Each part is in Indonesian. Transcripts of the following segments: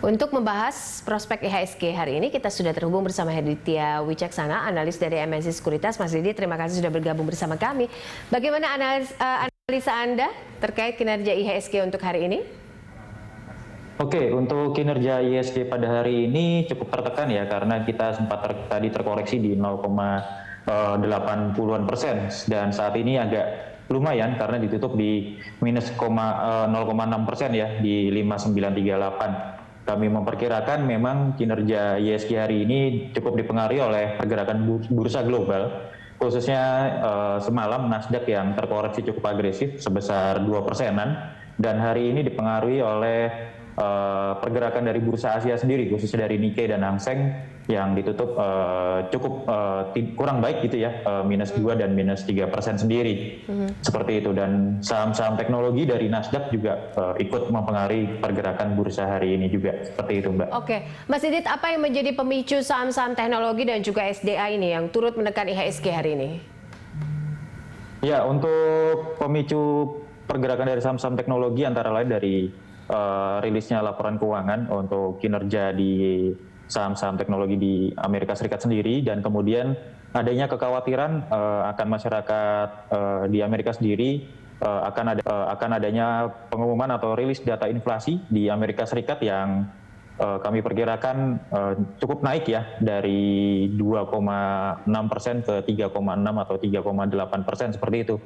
Untuk membahas prospek IHSG hari ini, kita sudah terhubung bersama Heditya Wicaksana, analis dari MNC Sekuritas. Mas Didi, terima kasih sudah bergabung bersama kami. Bagaimana analisa Anda terkait kinerja IHSG untuk hari ini? Oke, untuk kinerja IHSG pada hari ini cukup tertekan ya, karena kita sempat tadi terkoreksi di 0,80-an% dan saat ini agak lumayan karena ditutup di minus 0,6% ya, di 5938. Kami memperkirakan memang kinerja IHSG hari ini cukup dipengaruhi oleh pergerakan bursa global, khususnya semalam Nasdaq yang terkoreksi cukup agresif sebesar 2%-an, dan hari ini dipengaruhi oleh pergerakan dari bursa Asia sendiri, khususnya dari Nikkei dan Hang Seng yang ditutup cukup kurang baik gitu ya, minus 2 dan minus 3% sendiri. Seperti itu, dan saham-saham teknologi dari Nasdaq juga ikut mempengaruhi pergerakan bursa hari ini juga, seperti itu Mbak. Oke, Mas Didit, apa yang menjadi pemicu saham-saham teknologi dan juga SDA ini yang turut menekan IHSG hari ini? Ya, untuk pemicu pergerakan dari saham-saham teknologi antara lain dari rilisnya laporan keuangan untuk kinerja di saham-saham teknologi di Amerika Serikat sendiri, dan kemudian adanya kekhawatiran akan masyarakat di Amerika sendiri akan adanya pengumuman atau rilis data inflasi di Amerika Serikat yang kami perkirakan cukup naik ya, dari 2,6% ke 3,6 atau 3,8% seperti itu.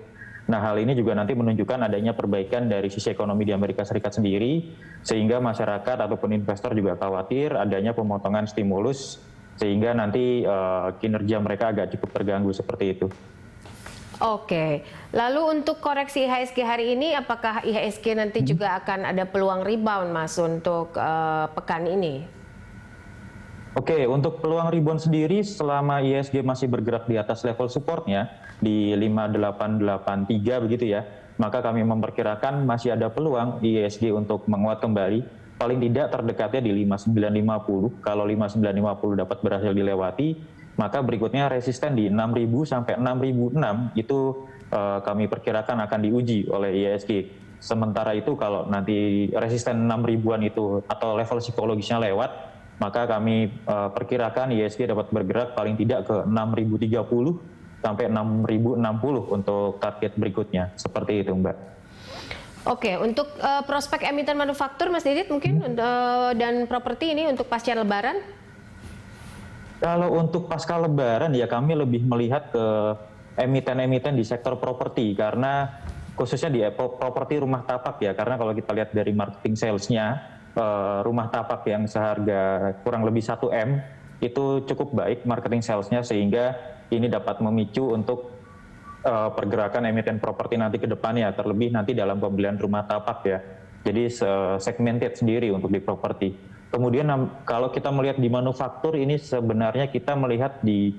Nah, hal ini juga nanti menunjukkan adanya perbaikan dari sisi ekonomi di Amerika Serikat sendiri, sehingga masyarakat ataupun investor juga khawatir adanya pemotongan stimulus, sehingga nanti kinerja mereka agak cukup terganggu seperti itu. Oke, lalu untuk koreksi IHSG hari ini, apakah IHSG nanti juga akan ada peluang rebound, Mas, untuk pekan ini? Oke, untuk peluang rebound sendiri selama IHSG masih bergerak di atas level supportnya di 5883 begitu ya, maka kami memperkirakan masih ada peluang IHSG untuk menguat kembali, paling tidak terdekatnya di 5950. Kalau 5950 dapat berhasil dilewati, maka berikutnya resisten di 6000 sampai 6006 itu kami perkirakan akan diuji oleh IHSG. Sementara itu kalau nanti resisten 6000-an itu atau level psikologisnya lewat, maka kami perkirakan IHSG dapat bergerak paling tidak ke 6030 sampai 6060 untuk target berikutnya, seperti itu Mbak. Oke, untuk prospek emiten manufaktur, Mas Didit, mungkin dan properti ini untuk pasca Lebaran? Kalau untuk pasca Lebaran ya, kami lebih melihat ke emiten-emiten di sektor properti, karena khususnya di properti rumah tapak ya, karena kalau kita lihat dari marketing sales-nya, rumah tapak yang seharga kurang lebih 1M itu cukup baik marketing salesnya, sehingga ini dapat memicu untuk pergerakan emiten properti nanti ke depannya, terlebih nanti dalam pembelian rumah tapak ya. Jadi segmented sendiri untuk di properti. Kemudian kalau kita melihat di manufaktur ini, sebenarnya kita melihat di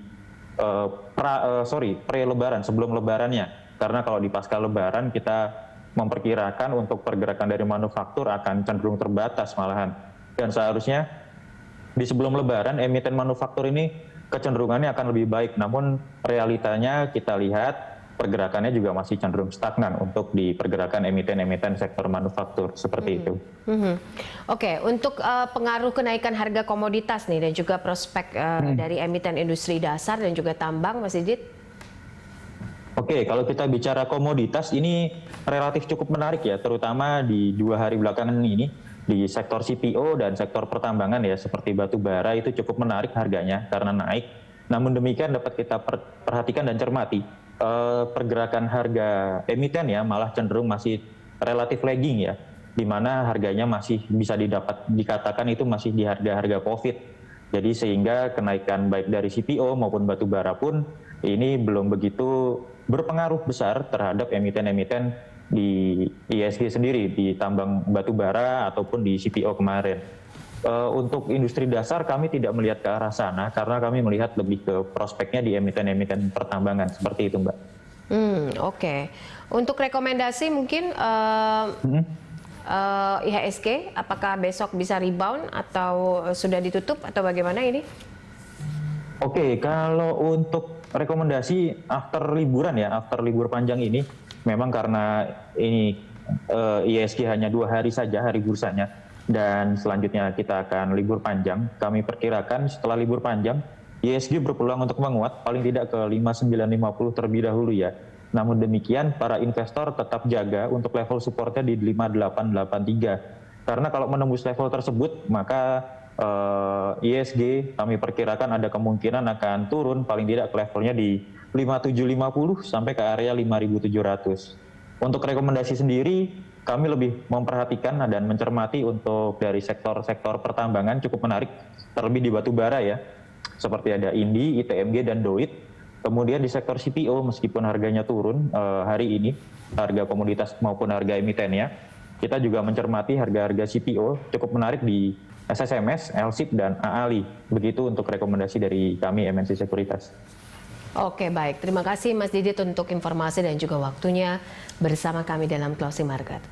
pre-lebaran, sebelum lebarannya, karena kalau di pasca lebaran kita memperkirakan untuk pergerakan dari manufaktur akan cenderung terbatas malahan, dan seharusnya di sebelum lebaran emiten manufaktur ini kecenderungannya akan lebih baik, namun realitanya kita lihat pergerakannya juga masih cenderung stagnan untuk di pergerakan emiten-emiten sektor manufaktur seperti itu. Oke, untuk pengaruh kenaikan harga komoditas nih dan juga prospek dari emiten industri dasar dan juga tambang, Mas Didit? Oke, kalau kita bicara komoditas ini relatif cukup menarik ya, terutama di 2 hari belakangan ini di sektor CPO dan sektor pertambangan ya, seperti batu bara itu cukup menarik harganya karena naik. Namun demikian dapat kita perhatikan dan cermati pergerakan harga emiten ya malah cenderung masih relatif lagging ya, di mana harganya masih bisa dikatakan itu masih di harga-harga COVID. Jadi sehingga kenaikan baik dari CPO maupun batu bara pun ini belum begitu berpengaruh besar terhadap emiten-emiten di IHSG sendiri, di tambang batu bara ataupun di CPO kemarin. Untuk industri dasar kami tidak melihat ke arah sana, karena kami melihat lebih ke prospeknya di emiten-emiten pertambangan, seperti itu Mbak. Oke. Untuk rekomendasi mungkin IHSG, apakah besok bisa rebound atau sudah ditutup atau bagaimana ini? Oke, kalau untuk rekomendasi after liburan ya, after libur panjang ini, memang karena ini IHSG hanya 2 hari saja hari bursanya, dan selanjutnya kita akan libur panjang. Kami perkirakan setelah libur panjang, IHSG berpeluang untuk menguat paling tidak ke 5950 terlebih dahulu ya. Namun demikian, para investor tetap jaga untuk level supportnya di 5883. Karena kalau menembus level tersebut, maka IHSG kami perkirakan ada kemungkinan akan turun paling tidak ke levelnya di 5750 sampai ke area 5700. Untuk rekomendasi sendiri, kami lebih memperhatikan dan mencermati untuk dari sektor-sektor pertambangan cukup menarik, terlebih di batu bara ya, seperti ada Indi, ITMG, dan Doit. Kemudian di sektor CPO, meskipun harganya turun hari ini, harga komoditas maupun harga emitennya, kita juga mencermati harga-harga CPO cukup menarik di SSMS, LSIP, dan AALI. Begitu untuk rekomendasi dari kami MNC Sekuritas. Oke, baik. Terima kasih Mas Didit untuk informasi dan juga waktunya bersama kami dalam Closing Market.